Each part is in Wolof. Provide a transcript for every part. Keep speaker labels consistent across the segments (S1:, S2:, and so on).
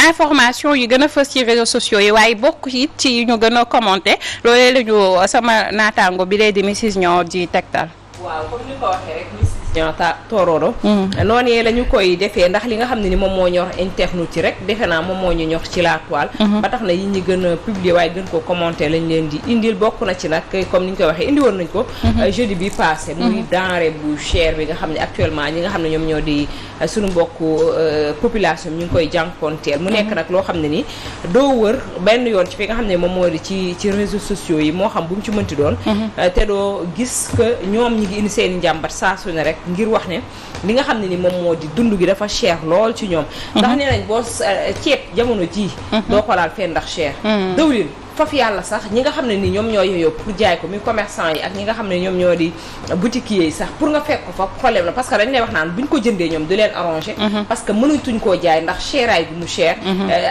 S1: information yi gën a fës ci réseaux sociaux yi waaye bokk it ci ñu gën a commenté loolee la ñu sama naataango bi lay di Mrs Niang di tegtal.
S2: waaw comme ni ko waxee rek Mrs Niang Tororo noonu la ñu koy defee ndax li nga xam ne ni moom moo ñor internet yi rek defe naa moom moo ñu ñor ci la toile ba tax na yi ñi gën a publier waaye gën ko commenter lañ leen di indil bokk na ci nag comme ni ñu koy waxee indi woon nañ ko jeudi bi passé muy denrée bu cher bi nga xam ne actuellement ñi nga xam ne ñoom ñoo di suñu mbokk population ñu ngi koy jànkoonteel mu nekk nag loo xam ne ni doo wër benn yoon ci fi nga xam ne moom moo di ci réseaux sociaux yi moo xam bu mu ci mënti doon te doo gis que ñoom ñi ngi indi seen njàmbat saa su ne rek ngir wax ne li nga xam ne ni moom moo di dund gi dafa cher lool ci ñoom ndax nee nañ boo ceeb jamono ji doo ko laal fenn ndax cher dëwlin faf yàlla sax ñi nga xam ne ni ñoom ñoo yooyu pour jaay ko muy commerçant yi ak ñi nga xam ne ñoom ñoo di boutiquiers yi sax pour nga fekk ko fa problème la parce que dañ lay wax naan buñ ko jëndee ñoom du leen arrangé parce que mënutuñ koo jaay ndax cheraay bi mu cher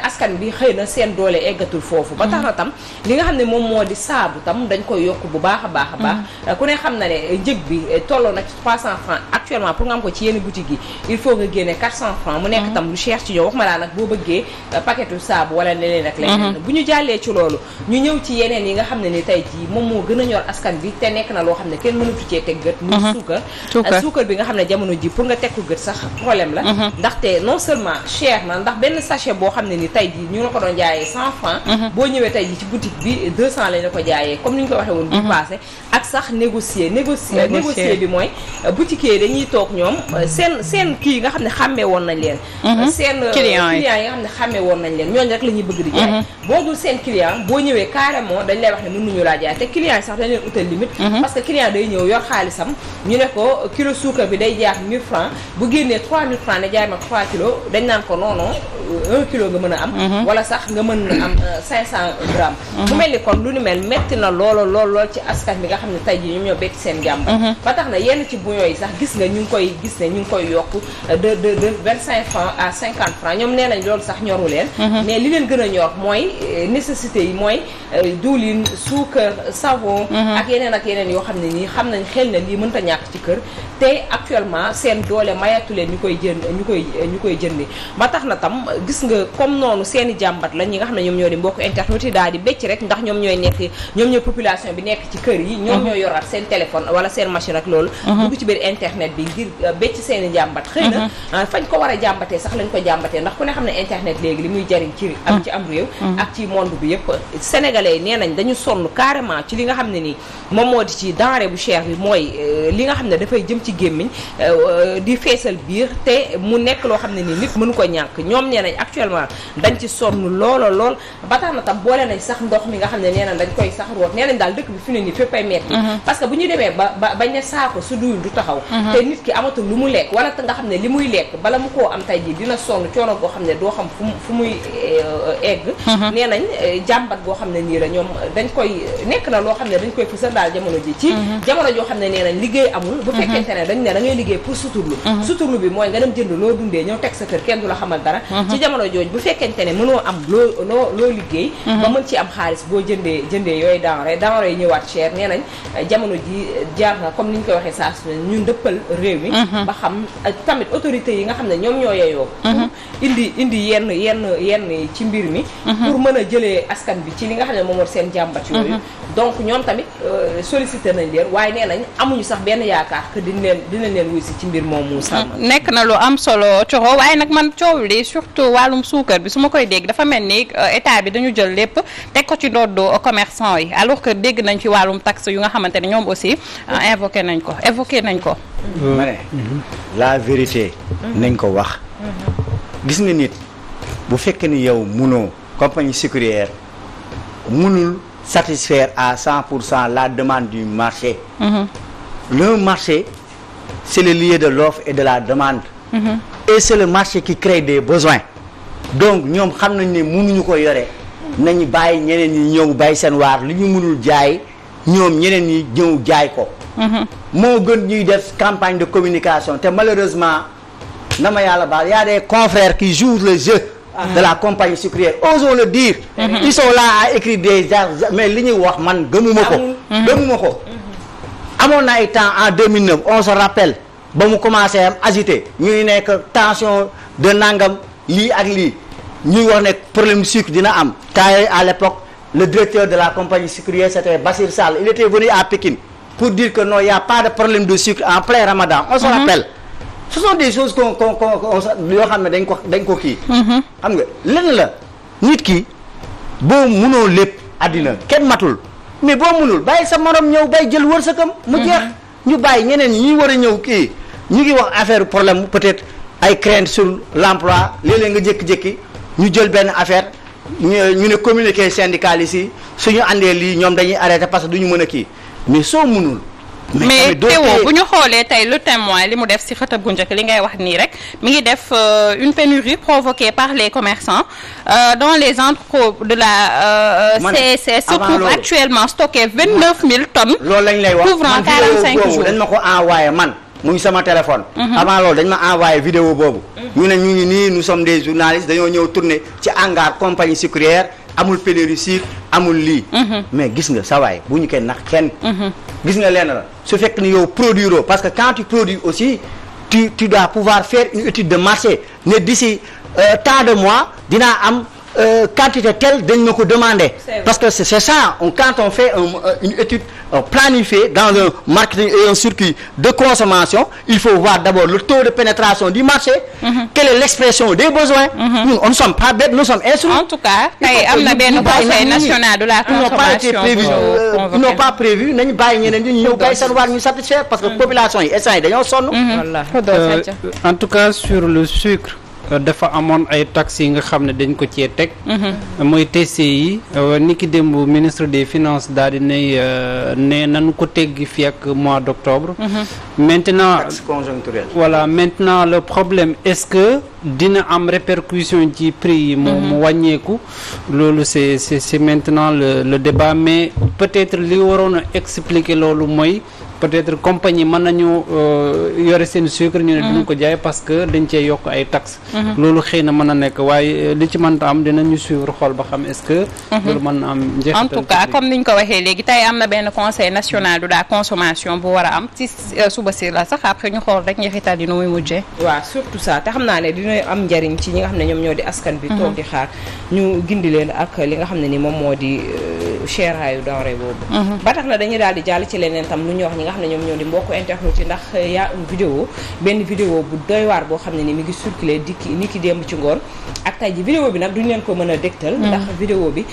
S2: askan bi xëy na seen doole eggatul foofu ba tax na tam li nga xam ne moom moo di saabu tam dañ koy yokk bu baax a baax a baax ku ne xam na ne njëg bi tolloo na ci 300 francs actuellement pour nga am ko ci yenn boutique yi il faut nga génne 400 francs mu nekk tam lu cher ci ñoom wax ma laa nag boo bëggee paquetu saabu wala leneen ak leneen bu ñu jàllee ci loolu ñu ñëw ci yeneen yi nga xam ne ni tey jii moom moo gën a ñor askan bi te nekk na loo xam ne kenn mënatu cee teg gët muy suukar bi nga xam ne jamono ji pour nga teg ko gët sax problème la ndaxte non seulement cher na ndax benn sachet boo xam ne ni tey jii ñu la ko doon jaayee 100 francs boo ñëwee tey jii ci boutique bi 200 lañ la ko jaayee comme ni ñu ko waxee woon bi passé ak sax négocier bi mooy boutiquier dañuy toog ñoom seen kii yi nga xam ne xàmmee woon nañ leen seen clients yi nga xam ne xàmmee woon nañ leen ñooñu rek la ñuy bëgg di jaay boo dul seen client boo ñëwee carrément dañ lay wax ne mënuñu laa jaay te client yi sax dañ leen utal limite parce que client day ñëw yor xaalisam ñu ne ko kilo suukar bi day jaar 1000 francs bu génnee 3000 francs ne jaay ma 3 kilos dañ naan ko non 1 kilo nga mën a am wala sax nga mën am 500 grammes mu mel ni kon lu ni mel metti na lool ci askan bi nga xam ne tey jii ñoom ñoo betti seen jàmbat ba tax na yenn ci bouillon yi sax gis nga ñu ngi koy gis ne ñu ngi koy yokk de 25 francs à 50 francs ñoom nee nañ loolu sax ñoru leen mais li leen gën a ñor mooy nécessité yi mooy diwlin suukar savon ak yeneen yoo xam ne nii xam nañ xel na lii mënta ñàkk ci kër te actuellement seen doole mayatu leen ñu koy jëndi ba tax na tam gis nga comme noonu seen i jàmbat la ñi nga xam ne ñoom ñoo di mbokk internet yi daal di becc rek ndax ñoom ñooy population bi nekk ci kër yi ñoom ñooy yoraat seen téléphone wala seen machine ak loolu dugg ci biir internet bi ngir becc seen i jàmbat xëy na fañ ko war a jàmbatee sax lañ ko jàmbatee ndax ku ne xam ne internet léegi li muy jariñ ci am réew ak ci monde bi yëpp sénégalais yi nee nañ dañu sonn carrément ci li nga xam ne nii moom moo di ci denrée bu cher bi mooy li nga xam ne dafay jëm ci gémmiñ di feesal biir te mu nekk loo xam ne nii nit mënu ko ñàkk ñoom nee nañ actuellement dañ ci sonn lool ba tax na tam boole nañ sax ndox mi nga xam ne nee nañ dañ koy sax root nee nañ daal dëkk bi fi ne nii fépp ay metti parce que bu ñu demee bañ ne saako su duyul du taxaw te nit ki amatul lu mu lekk wala nga xam ne li muy lekk bala mu koo am tey ji dina sonn coono boo xam ne doo xam fu muy egg nee nañ jàmbat boo xam ne nii la ñoom dañ koy nekk na loo xam ne dañ koy fësal daal jamono ji ci jamono joo xam ne nee nañ liggéey amul bu fekkente ne dañ ne da ngay liggéey pour suturlu bi mooy nga dem jënd loo dundee ñëw teg sa kër kenn du la xamal dara ci jamono jooj bu fekkente ne mënoo am loo liggéey ba mën ci am xaalis boo jëndee yooyu denrée yi ñëwaat cher nee nañ jamono ji jaar na comme ni ñu koy waxee saa su ne ñun dëppal réew mi ba xam tamit autorités yi nga xam ne ñoom ñoo yeyoo indi yenn ci mbir mi pour mën a jëlee askan bi ci li nga xam ne moom moo seen jàmbat yooyu donc ñoom tamit sollicité nañ leen waaye nee nañ amuñu sax benn yaakaar que dinañ leen wuy si ci mbir moomu sàmm
S1: nekk na lu am solo coro waaye nag man coow li surtout wàllum suukar bi su ma koy dégg dafa mel ni état bi dañu jël lépp teg ko ci ndoddu commerçant yi alors que dégg nañ fi wàllum taxe yu nga xamante ne ñoom aussi évoqué nañ ko
S3: ma ne la vérité nañ ko wax gis nga nit bu fekkee ni yow munoo compagnie sucrière munul satisfaire à 100% la demande du marché le marché c'est le lieu de l'offre et de la demande et c'est le marché qui crée des besoins donc ñoom xam nañ ne munuñu ko yore nañu bàyyi ñeneen ñi ñëw bàyyi seen waar li ñu mënul jaay ñoom ñeneen ñi ñëw jaay ko moo gën ñuy def campagne de communication te malheureusement na ma yàlla baal y a des confrères qui jouent le jeu de la compagnie sucrière osons le dire ils sont là à écrire des mais li ñuy wax man gëmuma ko amoon na ay temps en 2009 on se rappelle ba mu commencé am agité ñuy nekk tension de nangam lii ak lii ñuy wax ne problème sucre dina am temps à l'époque le directeur de la compagnie sucrière c'était Bassir Sall il était venu à Pékin pour dire que non il y a pas de problème de sucre en plein Ramadan on se rappelle ce sont des choses qu'on yoo xam ne dañ ko kii xam nga lenn la nit ki boo munoo lépp àddina kenn matul mais boo munul bàyyi sa morom ñëw bay jël wërsëgam mu jeex ñu bàyyi ñeneen ñi war a ñëw kii ñu ngi wax affaire problème peut-être ay crainte sur l'emploi léeg-léeg nga jékki-jékki ñu jël benn affaire ñu ne communiqué syndicaliste yi suñu àndee lii ñoom dañuy arrêté parce que duñu mën a kii mais soo munul
S1: mais teewoo bu ñu xoolee tey le témoin li mu def ci xëtëb gu njëkk li ngay wax nii rek mi ngi def une pénurie provoquée par les commerçants dans les entrepôts de la CSS se trouve actuellement stocké 29 000 tonnes
S3: loolu lañ lay wax
S1: couvrant 45 jours
S3: dañ ma ko envoyé man mu ngi sama téléphone avant loolu dañ ma envoyé vidéo boobu ñu ne ñu ngi nii nous sommes des journalistes dañoo ñëw tourner ci hangar compagnie sucrière amul pénurie sucre amul lii mais gis nga sa waay bu ñu kenn nax kenn gis nga lenn la su fekk ni yow produire parce que quand tu produis aussi tu dois pouvoir faire une étude de marché ne d'ici tant de mois dinaa am quantité telle dañ ma ko demander parce que c'est ça quand on fait une étude planifiée dans un marketing et un circuit de consommation il faut voir d'abord le taux de pénétration du marché quelle est l'expression des besoins ñun on ne sommes pas bêtes nous sommes instruits
S1: en tout cas tey am na benn conseil national de la consommation
S3: ils n'ont pas prévu nañu bàyyi ñeneen ñi ñu ñëw bàyyi seen waar ñu satisfaire parce que population yi instant yi dañoo sonn
S4: en tout cas sur le sucre dafa amoon ay taxes yi nga xam ne dañ ko cee teg mooy TCI ni ki démb ministre des finances daal di ne nañu ko teggi fii ak mois d'octobre maintenant
S3: taxe conjoncturelle
S4: voilà maintenant le problème est-ce que dina am répercussion ci prix yi mu wàññeeku loolu c'est maintenant le débat mais peut-être li waroon a expliquer loolu mooy peut-être compagnie mën nañu yore seen sucre ñu ne duñu ko jaay parce que dañ cee yokk ay taxes loolu xëy na mën a nekk waaye li ci mënta am dinañu suivre xool ba xam est-ce que loolu mën na am njeexital
S1: en tout cas comme niñ ko waxee léegi tey am na benn conseil national de la consommation bu war a am ci suba si la sax après ñu xool rek njeexital yi nu muy mujjee
S2: waaw surtout ça te xam naa ne dina am njariñ ci ñi nga xam ne ñoom ñoo di askan bi toog di xaar ñu gindi leen ak li nga xam ne ni moom moo di cheraayu denrée boobu ba tax na dañuy daal di jàll ci leneen tam lu ñu wax ñi nga xam ne ñoom ñoo di mbokku internet yi ndax y'a une vidéo benn vidéo bu doy waar boo xam ne ni mi ngi circulé ni ki démb ci ngoon ak tey ji vidéo bi nag duñu leen ko mën a dégtal ndax vidéo bi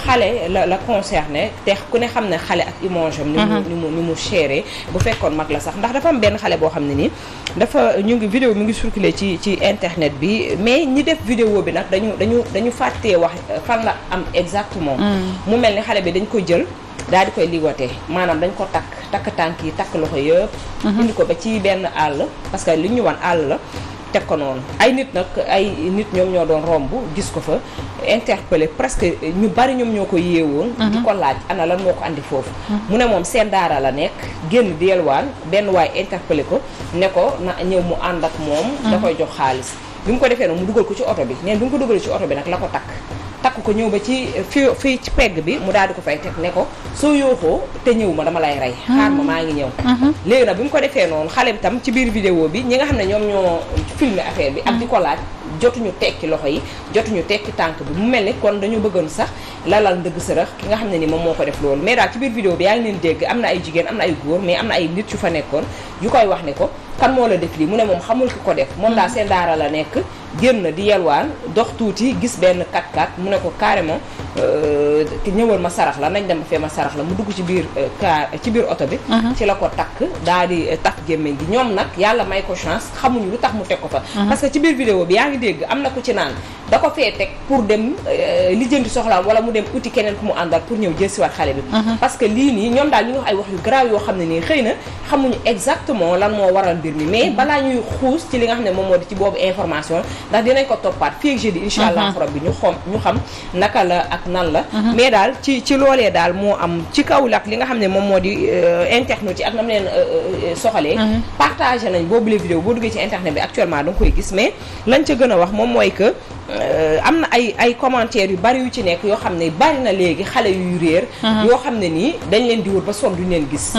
S2: xale la concerné te ku ne xam ne xale ak image am ni mu chéré bu fekkoon mag la sax ndax dafa am benn xale boo xam ne ni dafa ñu ngi vidéo mi ngi circulé ci internet bi mais ñi def vidéo bi nag dañu fàttee wax fan la am exactement mu mel ni xale bi dañ ko jël daal di koy ligoté maanaam dañ ko takk tànk yi takk loxo yëpp indi ko ba ci benn àll parce que li ñu wan àll la teg ko noonu ay nit ñoom ñoo doon romb gis ko fa interpellé presque ñu bari ñoom ñoo ko yeewoon di ko laaj ana lan moo ko andi foofu mu ne moom seen daara la nekk génn di yelwaan benn waay interpellé ko ne ko na ñëw mu ànd ak moom da koy jox xaalis bi mu ko defee nag mu dugal ko ci oto bi neen bi mu ko dugalee ci oto bi nag la ko takk ko ñëw ba ci fii ci pegg bi mu daal di ko fay teg ne ko soo yooxoo te ñëw ma dama lay rey xaar ma maa ngi ñëw léegi nag bi mu ko defee noonu xale bi tam ci biir vidéo bi ñi nga xam ne ñoom ñoo filmer affaire bi ak di ko laaj jotuñu tekki loxo yi jotuñu tekki tànk bi mu mel ni kon dañu bëggoon sax lalal ndëgg sërëx ki nga xam ne ni moom moo ko def loolu mais daal ci biir vidéo bi yaa ngi leen dégg am na ay jigéen am na ay góor mais am na ay nit yu fa nekkoon yu koy wax ne ko kan moo la def lii mu ne moom xamul ki ko def moom daal seen daara la nekk génn di yelwaan dox tuuti gis benn 4x4 mu ne ko carrément ñëwal ma sarax la nañ dem fee ma sarax la mu dugg ci biir ci biir oto bi ci la ko takk daal di takk gémmiñ gi ñoom nag yàlla may ko chance xamuñu lu tax mu teg ko fa parce que ci biir vidéo bi yaa ngi dégg am na ku ci naan da ko fee teg pour dem lijjanti soxlaam wala mu dem uti keneen ku mu àndal pour ñëw jël si waat xale bi parce que lii nii ñoom daal ñu ngi wax ay wax yu grave yoo xam ne nii xëy na xamuñu exactement lan moo waral mbir mi mais balaa ñuy xuus ci li nga xam ne moom moo di ci boobu information ndax dinañ ko toppaat fii ak jeudi incha allah rabbi ñu xam naka la ak nan la mais daal ci loolee daal moo am ci kaw lak li nga xam ne moom moo di internet yi ak nam leen soxalee partagé nañ boobu les vidéo boo duggee ci internet bi actuellement da nga koy gis mais lañ ca gën a wax moom mooy que am na ay commentaires yu bari yu ci nekk yoo xam ne bari na léegi xale yuy réer yoo xam ne nii dañ leen di wër ba sonn duñ leen gis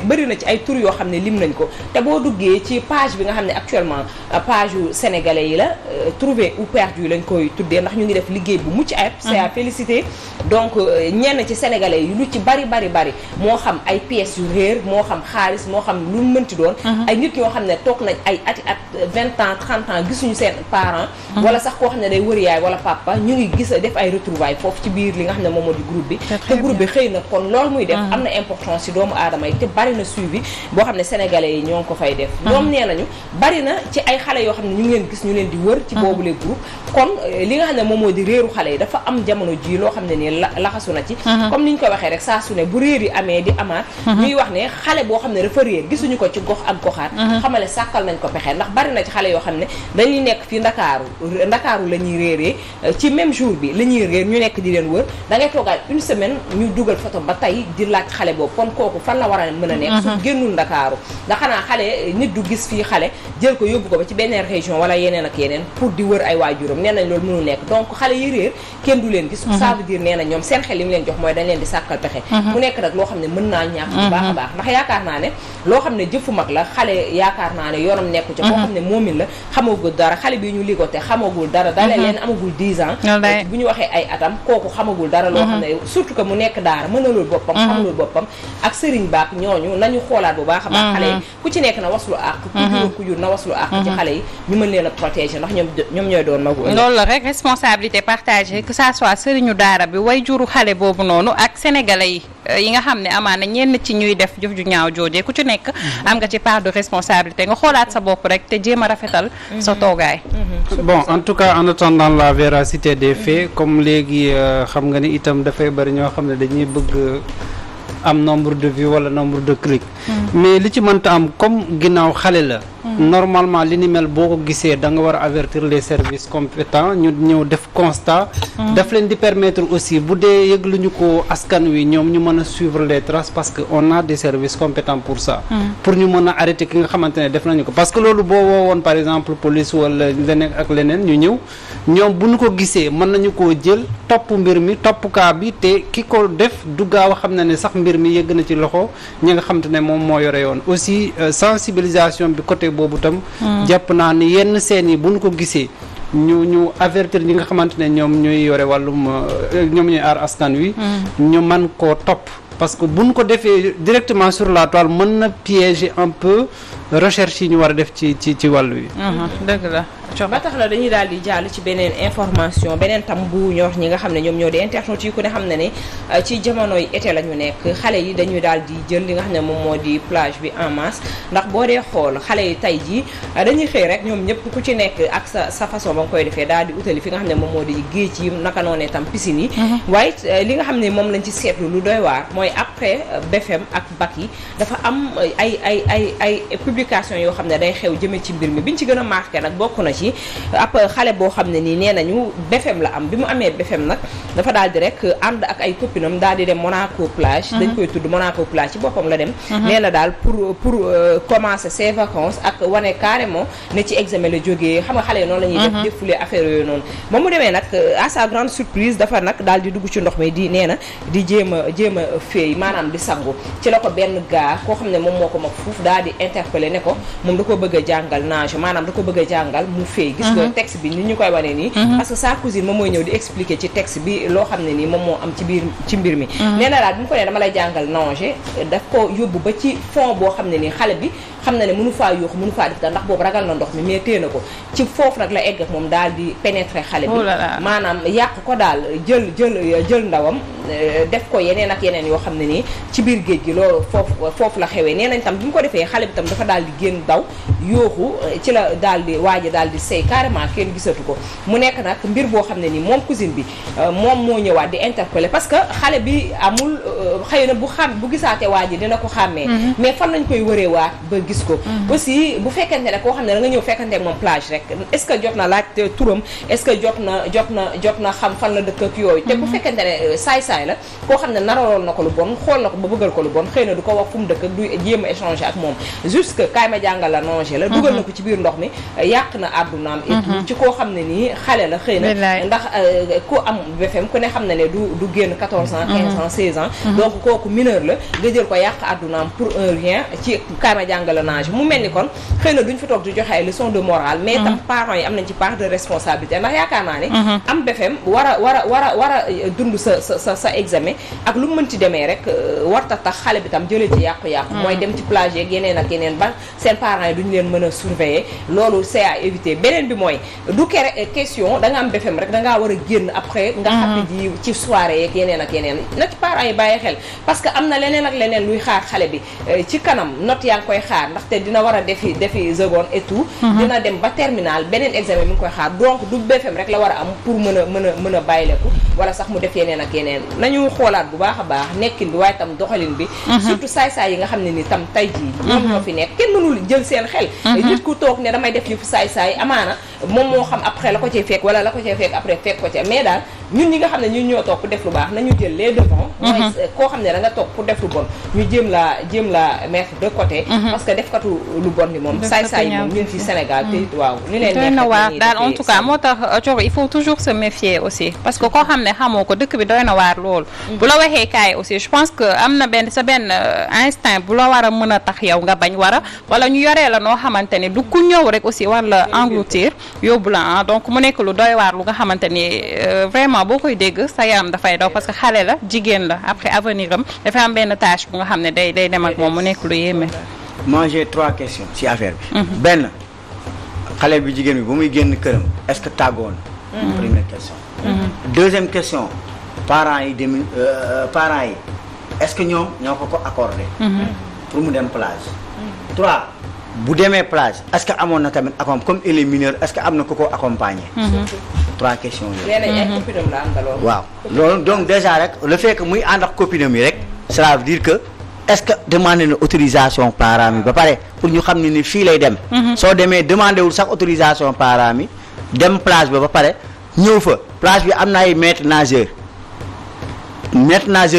S2: bari na ci ay tur yoo xam ne lim nañ ko te boo duggee ci page bi nga xam ne actuellement page yu sénégalais yi la trouvé ou perdu lañ koy tuddee ndax ñu ngi def liggéey bu mucc ayib c'est à féliciter donc ñenn ci sénégalais yi lu ci bari moo xam ay pièces yu réer moo xam xaalis moo xam lu mënti doon ay nit yoo xam ne toog nañ ay ati at 20 ans 30 ans gisuñu seen parents wala sax koo xam ne day wër yaay wala papa ñu ngi gis def ay retrouvailles foofu ci biir li nga xam ne moom moo di groupe bi te groupe bi xëy na kon loolu muy def am na importance ci doomu aadama yi te bari na suivi boo xam ne sénégalais yi ñoo ngi ko fay def ñoom nee nañu bari na ci ay xale yoo xam ne ñu ngi leen gis ñu leen di wër ci boobu les groupe kon li nga xam ne moom moo di réeru xale yi dafa am jamono ji loo xam ne nii laxasu na ci comme ni ñu ko waxee rek saa su ne bu réer yi amee di amaat ñuy wax ne xale boo xam ne dafa réer gisuñu ko ci gox ak goxaat xamale sàkkal nañ ko pexe ndax bari na ci xale yoo xam ne dañuy nekk fii ndakaaru la ñuy réeree ci même jour bi la ñuy réer ñu nekk di leen wër da ngay toogaat une semaine ñu dugal photo ba tey di laaj xale boobu kon kooku fan la war a mën a nekk su génnul ndakaaru ndax xanaa xale nit du gis fii xale jël ko yóbbu ko ba ci beneen région wala yeneen ak yeneen pour di wër ay waajuram nee nañ loolu mënul nekk donc xale yi réer kenn du leen gis ça veut dire nee na ñoom seen xel li mu leen jox mooy dañ leen di sàkkal pexe mu nekk nag loo xam ne mën naa ñàkk bu baax a baax ndax yaakaar naa ne loo xam ne jëfu mag la xale yaakaar naa ne yoonam nekku ca koo xam ne moomin la xamagul dara xale bi ñu ligoté xamagul dara dalee leen amagul 10 ans bu ñu waxee ay atam kooku xamagul dara loo xam ne surtout que mu nekk daara mënalul boppam xamalul boppam ak sëriñ baak ñooñu nañu xoolaat bu baax a baax xale yi ku ci nekk na waslu àq ku jur na waslu àq ci xale yi ñu mën leen a protéger ndax ñoom ñooy doon magu
S1: loolu la rek responsabilité partagée que ça soit sëriñu daara bi way juru xale boobu noonu ak sénégalais yi nga xam ne amaana ñenn ci ñuy def jëf ju ñaaw joojee ku ci nekk am nga ci part de responsabilité nga xoolaat sa bopp rek te jéem a rafetal sa toogaay
S4: bon en tout cas en attendant la véracité des faits comme léegi xam nga ni itam dafay bari ñoo xam ne dañuy bëgg am nombre de vues wala nombre de clics mais li ci mënta am comme ginnaaw xale la normalement li ni mel boo ko gisee da nga war a avertir les services compétents ñu ñëw def constat daf leen di permettre aussi bu dee yëgluñu ko askan wi ñoom ñu mën a suivre les traces parce que on a des services compétents pour ça pour ñu mën a arrêter ki nga xamante ne def nañu ko parce que loolu boo woowoon par exemple police wala leneen ak leneen ñu ñëw ñoom bu ñu ko gisee mën nañu koo jël topp mbir mi topp kaa bi te ki ko def du gaaw a xam ne sax mbir mi yëgg na ci loxo ñi nga xamante ne moom moo yore yoon aussi sensibilisation bi côté boobu tam jàpp naa ne yenn scènes yi bu ñu ko gisee ñu avertir ñi nga xamante ne ñoom ñooy yore wàllum ñoom ñooy aar askan wi ñu man koo topp parce que buñ ko defee directement sur la toile mën na piéger un peu recherche yi ñu war a def ci wàllu wi
S1: dëgg la
S2: ba tax na dañuy daal di jàll ci beneen information beneen tam bu ñor ñi nga xam ne ñoom ñoo di internet yi ku ne xam ne ne ci jamonoy été la ñu nekk xale yi dañuy daal di jël li nga xam ne moom moo di plage bi en masse ndax boo dee xool xale yi tey jii dañuy xëy rek ñoom ñëpp ku ci nekk ak sa façon ba nga koy defee daal di utali fi nga xam ne moom moo di géej yi naka noonee tam piscine yi waaye li nga xam ne moom lañ ci seetlu lu doy waar mooy après BFM ak bac yi dafa am ay publication yoo xam ne day xew jëmee ci mbir mi biñ ci gën a marqué nag bokk na ci ab xale boo xam ne nii nee nañu BFM la am bi mu amee BFM nag dafa daal di rek ànd ak ay copinam daal di dem Monaco plage dañ koy tudd Monaco plage ci boppam la dem nee na daal pour commencer ses vacances ak wane carrément ne ci examen la jógee xam nga xale yi noonu la ñuy def défouler affaire yooyu noonu ba mu demee nag à sa grande surprise dafa nag daal di dugg ci ndox mi di nee na di jéem a féey maanaam di sangu ci la ko benn gars koo xam ne moom moo ko mag fuuf daal di interpeller ne ko moom da ko bëgg a jàngal nage maanaam da ko bëgg a jàngal mu féey gis nga texte bi ni ñu koy wane nii parce que sa cousine moom mooy ñëw di expliquer ci texte bi loo xam ne nii moom moo am ci mbir mi nee na daal bi mu ko ne dama lay jàngal nager daf ko yóbbu ba ci fond boo xam ne nii xale bi xam na ne mënu faa yuuxu mënu faa def dara ndax boobu ragal na ndox mi mais téye na ko ci foofu nag la egg ak moom daal di pénétrer xale bi maanaam yàq ko daal jël ndawam def ko yeneen ak yeneen yoo xam ne nii ci biir géej gi loolu foofu la xewee nee nañ tam bi mu ko defee xale bi tam dafa daal di génn daw yooxu ci la daal di waaja daal di sey carrément kenn gisatu ko mu nekk nag mbir boo xam ne nii moom cousine bi moom moo ñëwaat di interpeller parce que xale bi amul xëy na bu gisaatee waaji dina ko xàmmee mais fan lañ koy wëree waat ba gis ko aussi bu fekkente ne koo xam ne da nga ñëw fekkante ak moom plage rek est-ce que jot na laaj turam est-ce que jot na xam fan la dëkk ak yooyu te bu fekkente ne saay-saay saay-saay la koo xam ne naraloon na ko lu bon xool na ko ba bëggal ko lu bon xëy na du ko wax fu mu dëkk ak du jéem a échanger ak moom juste que kaay ma jàngal la nanger la dugal na ko ci biir ndox mi yàq na àddunaam et tout ci koo xam ne nii xale la xëy na ndax ku am BFM ku ne xam ne ne du génn 14 ans 15 ans 16 ans donc kooku mineur la nga jël ko yàq àddunaam pour un rien ci kaay ma jàngal la nanger mu mel ni kon xëy na duñ fi toog di joxe ay leçon de morale mais tam parents yi am nañ ci part de responsabilité ndax yaakaar naa ne am BFM war a dund sa examen ak lu mu mënti demee rek warta tax xale bi tam jëlee ci yàqu-yàqu mooy dem ci plage yeeg yeneen ak yeneen ba seen parents yi duñu leen mën a surveiller loolu c'est à éviter beneen bi mooy du question da nga am BFM rek dangaa war a génn après nga xappi ji ci soirée yeeg yeneen ak yeneen na ci parents yi bàyyi xel parce que am na leneen ak leneen luy xaar xale bi ci kanam note yaa ngi koy xaar ndaxte dina war a defi seconde et tout dina dem ba terminal beneen examen mi ngi koy xaar donc du BFM rek la war a am pour mën a bàyyileku wala sax mu def yeneen ak yeneen nañu xoolaat bu baax a baax nekkin bi waaye tam doxalin bi surtout saay-saay yi nga xam ne ni tam tay jii ñoom ñoo fi nekk kenn mënul jël seen xel nit ku toog ne damay def yëfu saay-saay amaana moom moo xam après la ko cay fekk wala la ko cay fekk après fekk ko ca mais daal ñun ñi nga xam ne ñun ñoo toog pour def lu baax nañu jël les devants mooy koo xam ne da nga toog pour def lu bon ñu jéem la mettre de côté parce que defkatu lu bon ni moom saay-saay moom ñun fi Sénégal te waaw ñu leen
S1: doy na waar daal en tout cas moo tax Thioro il faut toujours se méfier aussi parce que koo xam ne xamoo ko dëkk bi doy na waar loolu bu la waxee kaay aussi je pense que am na benn instinct bu la war a mën a tax yow nga bañ war a wala ñu yoree la noo xamante ni du ku ñëw rek aussi war la engloutir yóbbu la donc mu nekk lu doy waar lu nga xamante ni vraiment boo koy dégg sa yaram dafay daw parce que xale la jigéen la après avenir am dafa am benn tâche bu nga xam ne day dem ak moom mu nekk lu yéeme.
S3: moi j'ai 3 questions ci affaire bi. benn xale bi jigéen bi ba muy génn këram est-ce que tàggoo na. première question. deuxième question parents yi est-ce que ñoom ñoo ko accordé. pour mu dem plage. 3 bu demee plage est-ce que amoon na tamit comme il est mineur est-ce que am na ku ko accompagner. 3 questions yooyu. waaw loolu donc déjà rek le fait que muy ànd ak copinam yi rek cela veut dire que est-ce que demandé na autorisation parents yi ba pare pour ñu xam ne ni fii lay dem. soo demee demandé wul sax autorisation parents yi dem plage ba pare ñëw fa plage bi am na ay maîtres nageurs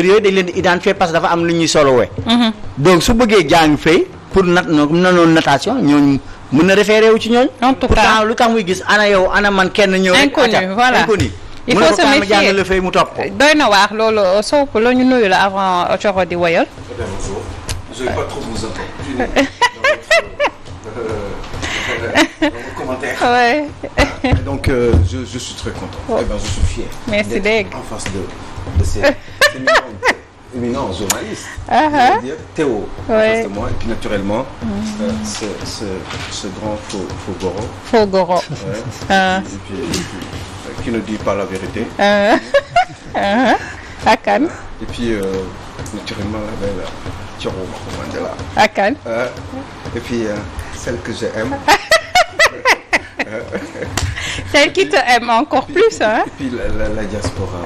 S3: yooyu dañ leen di identifier parce que dafa am lu ñuy solowee. donc su bëggee jàng fay pour noonu natation ñooñu mën na référé wu ci ñooñu.
S1: en tout cas
S3: pourtant lu tax muy gis ana yow ana man kenn ñëw.
S1: inconnu voilà
S3: inconnu.
S1: il faut se méfier
S3: jàng la fay mu topp ko.
S1: doy na waax loolu Sow la ñu nuyu la avant Thioro di woyal.
S5: Bonjour. Je vais pas trop vous entendre. Dans vos commentaires.
S1: Ouais.
S5: Donc je suis très content. Eh ben, je suis fier.
S1: Merci
S5: d'être en face de ces éminents journalistes. Dire Théo en face de moi et puis naturellement ce grand Faux-Goro. Et puis qui ne dit pas la vérité.
S1: Akan.
S5: Et puis naturellement Thioro Mandela.
S1: Akan.
S5: Et puis celle que j'aime.
S1: Celle qui te aime encore plus hein.
S5: Et puis la diaspora.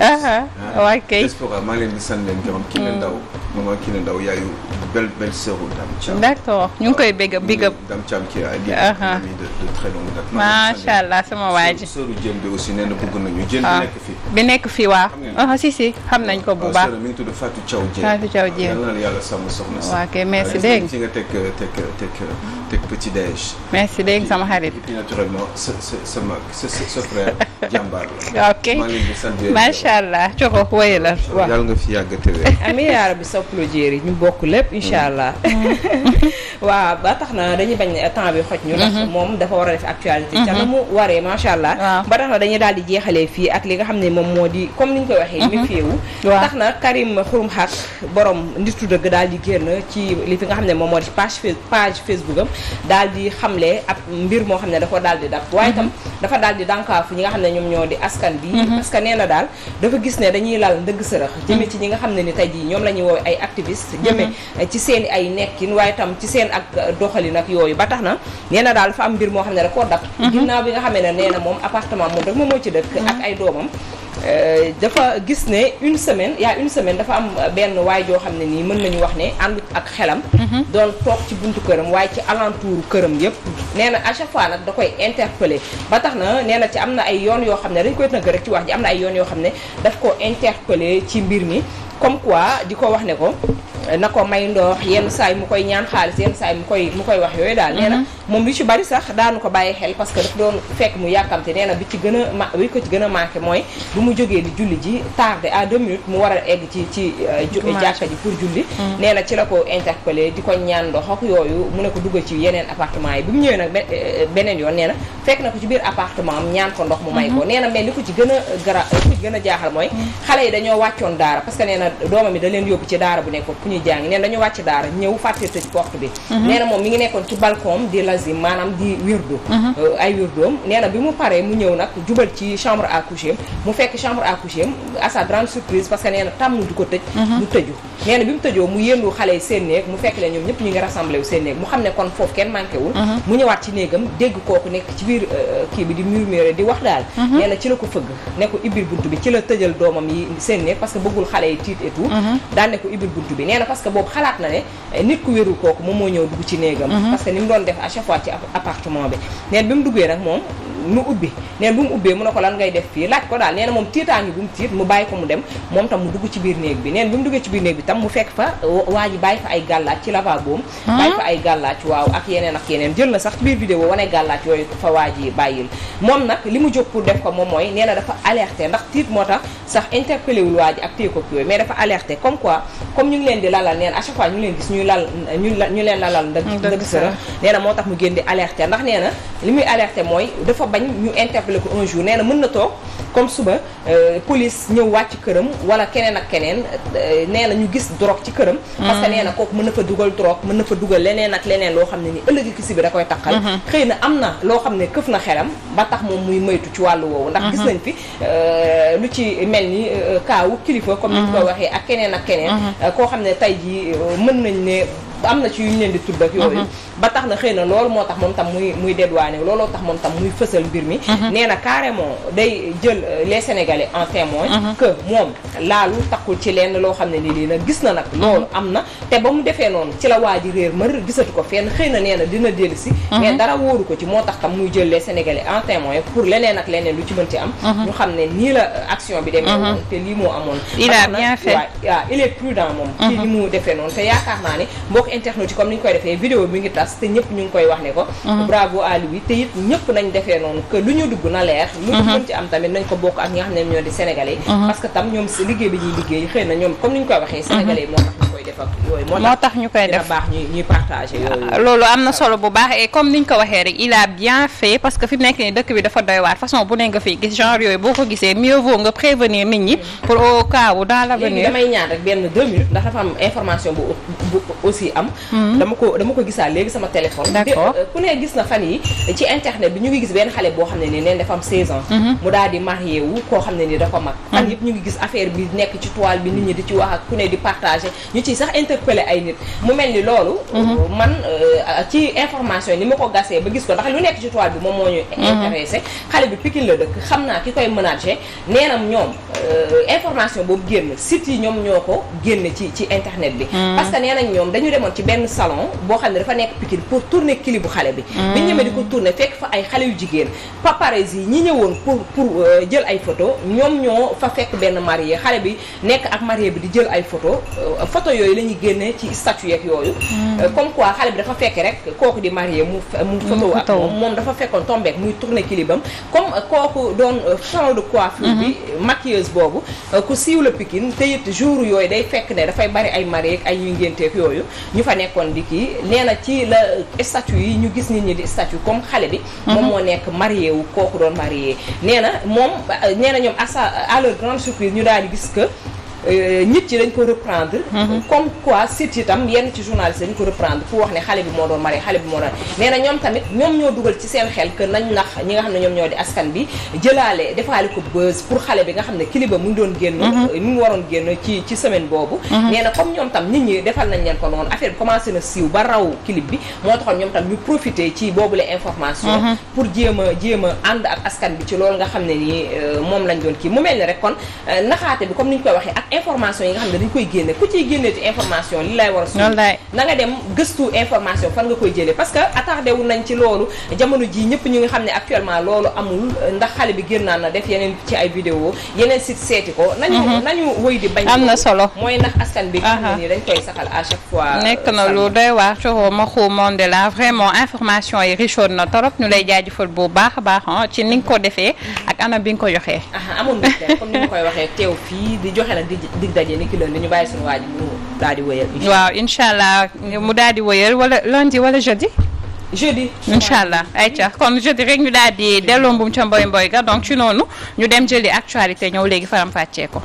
S1: Ok.
S5: Diaspora maa ngi leen di sant leen gërëm kii la ndaw maman kii la ndaw yaayu belle sœur Dame Thiam.
S1: D'accord ñu ngi koy big up.
S5: Dame Thiam qui a été amie de très longue date.
S1: macha allah sama waa ji.
S5: sœuru Diène bi aussi nee na bëgg nañu Diène bi nekk fii.
S1: bi nekk fii waaw. si xam nañ ko bu baax.
S5: mi ngi tudd Fatou Thiaw Diène.
S1: Fatou Thiaw Diène.
S5: yal na yàlla sàmm soxna si.
S1: waaw kay merci dégg
S5: fi nga teg petit déj.
S1: merci dégg sama xarit.
S5: et puis naturellement sa frère jàmbaar la.
S1: ok
S5: maa ngi leen di sant
S1: macha allah Thioro woy la.
S5: waaw yàlla nga fi yàgg tewee.
S2: amiin yaa rabbi sopplu jéeri ñu bokk lépp incha allah. waaw ba tax na dañuy bañ temps bi xoj ñu. ndax moom dafa war a def actualité. ca na mu waree macha allah. ba tax na dañuy daal di jeexalee fii ak li nga xam ne moom moo di comme ni ñu koy waxee. méfier wu. tax na Karim Xurum Xaq borom nitu dëgg daal di génn ci li fi nga xam ne moom moo di page Facebook am daal di xamle ab mbir moo xam ne da ko daal di dab. waaye itam dafa daal di dànkaafu ñi nga xam ne ñoom ñoo di askan bi. parce que nee na daal dafa gis ne dañuy lal ndëgg sërëx jëme ci ñi nga xam ne ni tey jii ñoom la ñuy woowe ay activistes jëme ci seen ay nekkin waaye tam ci seen ak doxalin ak yooyu ba tax na nee na daal dafa am mbir moo xam ne da koo dab ginnaaw bi nga xamee ne nee na moom appartement moom rek moom moo ci dëkk ak ay doomam dafa gis ne une semaine dafa am benn waay joo xam ne nii mën nañu wax ne àndut ak xelam doon toog ci buntu këram waaye ci alentour këram yëpp nee na à chaque fois nag da koy interpeller ba tax na nee na ci am na ay yoon yoo xam ne dañ koy tënk rek ci wax ji am na ay yoon yoo xam ne daf ko interpeller ci mbir mi comme quoi di ko wax ne ko na ko may ndox yenn saay mu koy ñaan xaalis yenn saay mu koy wax yooyu daal nee na moom li ci bari sax daanu ko bàyyi xel parce que daf doon fekk mu yàkkamte nee na bi ko ci gën a manqué mooy bu mu jógee di julli ji tardé à 2 minutes mu war a egg ci jàkka ji pour julli nee na ci la ko interpellé di ko ñaan ndox ak yooyu mu ne ko duggal ci yeneen appartement yi bi mu ñëwee nag beneen yoon nee na fekk na ko ci biir appartement am ñaan ko ndox mu may ko nee na mais li ko ci gën a jaaxal mooy xale yi dañoo wàccoon daara parce que nee na doomam yi da leen yóbbu ci daara bu nekk ñuy jàngi neen dañu wàcc daara ñëw fàtte tëj porte bi nee na moom mi ngi nekkoon ci balcon di lazim maanaam di wirdu ay wirdoom nee na bi mu paree mu ñëw nag jubal ci chambre à coucher mu fekk chambre à coucher à sa grande surprise parce que nee na tàmmul di ko tëj mu tëju nee na bi mu tëjoo mu yëndu xale yi seen néeg mu fekk leen ñoom ñëpp ñu ngi rassemblé wu seen néeg mu xam ne kon foofu kenn manqué wul mu ñëwaat ci néegam dégg kooku nekk ci biir kii bi di murmurer di wax daal nee na ci la ko fëgg ne ko ibbil buntu bi ci la tëjal doomam yi seen néeg parce que bëggul xale yi tiit et tout daal ne ko ibbil buntu bi parce que boobu xalaat na ne nit ku wérul kooku moom moo ñëw dugg ci néegam parce que ni mu doon def à chaque fois ci appartement bi neen bi mu duggee nag moom mu ubbi neen bu mu ubbee mu ne ko lan ngay def fii laaj ko daal nee na moom tiitaangi bu mu tiit mu bàyyi ko mu dem moom tam mu dugg ci biir néeg bi neen bi mu duggee ci biir néeg bi tam mu fekk fa waa ji bàyyi fa ay gàllaaj ci lavabo am bàyyi fa ay gàllaaj waaw ak yeneen jël na sax biir vidéo wane gàllaaj yooyu fa waa ji bàyyil moom nag li mu jóg pour def ko moom mooy nee na dafa alerté ndax tiit moo tax sax interpellé wul waa ji ak téye ko yooyu mais dafa alerté comme quoi comme ñu ngi leen di lalal neen à chaque fois ñu ngi leen gis ñu leen lalal ndëgg sërëx nee na moo tax mu génn di alerté ndax nee na li muy alerté mooy dafa bañ ñu interpellé ko un jour nee na mën na toog comme suba police ñëw wàcc këram wala keneen ak keneen nee na ñu gis drogue ci këram parce que nee na kooku mën na fa dugal drogue mën na fa dugal leneen ak leneen loo xam ne ni ëllëgi ki si bi da koy takkal xëy na am na loo xam ne këf na xelam ba tax moom muy moytu ci wàllu woowu ndax gis nañ fi lu ci mel ni kaawu kilifa comme ni ñu ko waxee ak keneen koo xam ne tey jii mën nañ ne am na ci yu ñu leen di tudd ak yooyu ba tax na xëy na loolu moo tax moom tam muy dédouané looloo tax moom tam muy fësal mbir mi nee na carrément day jël les Sénégalais en témoin que moom laalu takkul ci lenn loo xam ne ni lii nag gis na nag loolu am na te ba mu defee noonu ci la waa ji réer ma gisatu ko fenn xëy na nee na dina dellu si mais dara wóoru ko ci moo tax tam muy jël les Sénégalais en témoin pour leneen ak leneen lu ci mën ci am ñu xam ne nii la action bi demee woon te lii moo amoon
S1: il a bien fait
S2: waaw il est prudent moom ci li mu defee noonu te yaakaar naa ne mbokk internet yi comme ni ñu koy defee vidéo bi mi ngi tas te ñëpp ñu ngi koy wax ne ko bravo à lui te it ñëpp nañ defee noonu que lu ñu dugg na leer lu ñu mën ci am tamit nañ ko bokk ak ñi nga xam ne ñoo di sénégalais parce que tam ñoom liggéey bi ñuy liggéey xëy na ñoom comme ni ñu koy waxee sénégalais moo tax ñu koy def ak yooyu moo tax ñu koy def baax ñuy partager yooyu
S1: loolu am na solo bu baax et comme ni ñu ko waxee rek il a bien fait parce que fi mu nekk nii dëkk bi dafa doy waar façon bu ne nga fi gis genre yooyu boo ko gisee mieux vaut nga prévenir nit ñi pour au cas où dans l'avenir
S2: damay ñaan rek benn 2 minutes ndax dafa am information bu aussi am dama ko gisaa léegi sama téléphone ku ne gis na fan yi ci internet bi ñu ngi gis benn xale boo xam ne ni neen dafa am 16 ans mu daal di marié wu koo xam ne ni dafa mag fan yëpp ñu ngi gis affaire bi nekk ci toile bi nit ñi di ci wax ak ku ne di partager ñu ciy sax interpeller ay nit mu mel ni loolu man ci information yi ni ma ko gasee ba gis ko ndax lu nekk ci toile bi moom moo ñu intéressé xale bi Pikine la dëkk xam naa ki koy manager nee na ñoom information boobu génn site yi ñoom ñoo ko génn ci internet bi parce que nee nañ ñoom dañu demoon ci benn salon boo xam ne dafa nekk Pikine pour tourner clip bu xale bi biñu ñëwee di ko tourner fekk fa ay xale yu jigéen paparazzi yi ñi ñëwoon pour jël ay photo ñoom ñoo fa fekk benn marié xale bi nekk ak marié bi di jël ay photo yooyu la ñuy génnee ci statut yeeg yooyu comme quoi xale bi dafa fekk rek kooku di marié mu photo ak moom dafa fekkoon tombeek muy tourner clipam comme kooku doon salon de coiffure bi maquilleuse boobu ku siiw la Pikine te it jour yooyu day fekk ne dafay bari ay marié ak ay ñuy ngénteek yooyu ñu fa nekkoon di kii nee na ci la statut yi ñu gis nit ñi di statut comme xale bi moom moo nekk marié wu kooku doon marié nee na moom nee na ñoom à leur grande surprise ñu daal di gis que nit yi dañ ko reprendre comme quoi site itam yenn ci journaliste dañ ko reprendre pour wax ne xale bi moo doon marié xale bi moo doon nee na ñoom tamit ñoom ñoo dugal ci seen xel que nañ nax ñi nga xam ne ñoom ñoo di askan bi jëlaale defaale ko buzz pour xale bi nga xam ne clip ba mu ngi doon génn mu ngi waroon génn ci semaine boobu nee na comme ñoom tam nit ñi defal nañ leen ko noonu affaire bi commencé na siiw ba raw clip bi moo taxoon ñoom tam ñu profité ci boobule information pour jéem a ànd ak askan bi ci loolu nga xam ne nii moom lañ doon kii mu mel ni rek kon naxaate bi comme ni ñu koy waxee ak information yi nga xam ne dañ koy génne ku ciy génne ci information li lay war a suñu na nga dem gëstu information fan nga koy jëlee parce que attardé wu nañ ci loolu jamono ji ñëpp ñu ngi xam ne actuellement loolu amul ndax xale bi génnaan na def yeneen ci ay vidéo yeneen site seeti ko nañu wëy di bañ
S1: am na solo
S2: mooy ndax askan bi nga xam ne nii dañ koy saxal à chaque fois
S1: nekk na lu doy waar Coro Maxu Mandela vraiment information yi riche na torop ñu lay jaajëfal bu baax a baax ci ni nga ko defee ak anam bi nga ko joxee
S2: amoon na comme ni ma koy waxee teew fii di joxe nag dig daje ni ki loolu ñu bàyyi suñu waa ji mu daal di wëyal
S1: waaw incha allah mu daal di wëyal wala lundi wala jeudi incha allah ayca kon jeudi rek ñu daal di delloo mbum ca mboy mboy ga donc ci noonu ñu dem jëli actualité ñëw léegi faram fàccee ko